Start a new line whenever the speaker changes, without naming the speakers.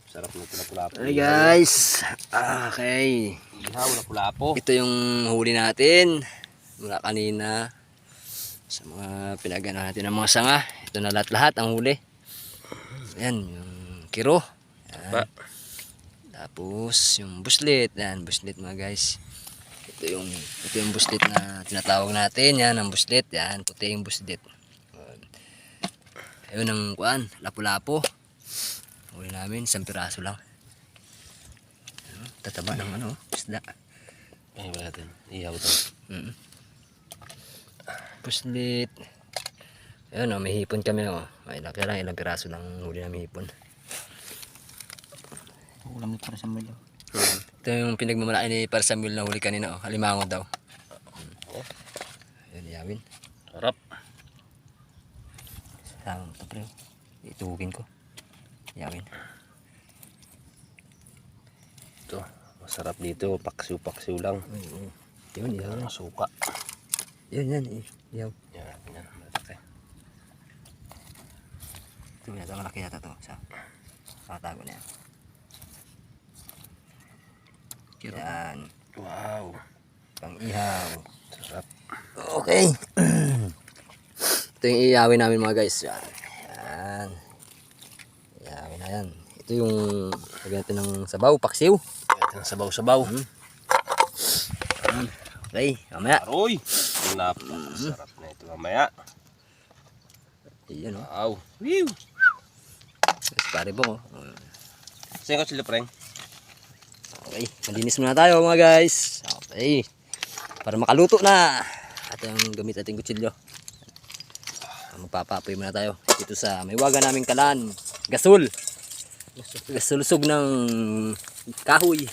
Sarap ng pula-pulapo.
Hey guys. Okay.
Ihaw na pulapo.
Ito yung huli natin. Mula kanina. Sa mga pinagano natin ng mga sanga. Ito na lahat-lahat ang huli. Ayan, yung kiro. Ayan. Tapos yung buslit. Ayan, buslit mga guys. Ito yung buslit na tinatawag natin. Yan, ang buslit. Yan, puti yung buslit. Ayun ang kuan, lapu-lapo. Huli namin, isang piraso lang. Tataba ng ano, isda.
Ay, wala natin. Ihaw ito.
Puslit. Ayun o, may hipon kami o. Ay, laki lang, ilang piraso lang huli namin hipon.
Ulam ni para sa milo.
Ito yung pinagmamalaki ni Parsamil na huli kanina o. Halimango daw. Ayun, iyawin.
Sarap.
Tama ito pre. Itugin ko. Iyawin.
Ito. Masarap dito. Paksiw-paksiw lang.
Yun, iyawin.
Suka.
Yan, iyaw.
Yan. Yan. Malaki.
Ito yata, malaki yata ito. Sa tago na yan. Yan.
Wow.
Pang ihaw.
Sarap.
Okay. Ito yung iyawin namin mga guys. Yan. Iyawin na yan. Ito yung lagyan natin ng sabaw, paksiw.
Ito ng sabaw-sabaw.
Okay, mamaya.
Aroy. Napakasarap na ito mamaya.
Ayan o.
Wow. Whew.
Mas pare po.
Saan ka sila, preng?
Okay, malinis muna tayo mga guys. Okay. Para makaluto na. At yung gamit nating kutsilyo. Magpapapoy muna tayo. Dito sa may waga naming kalan. Gasol. Gasulusog ng kahoy.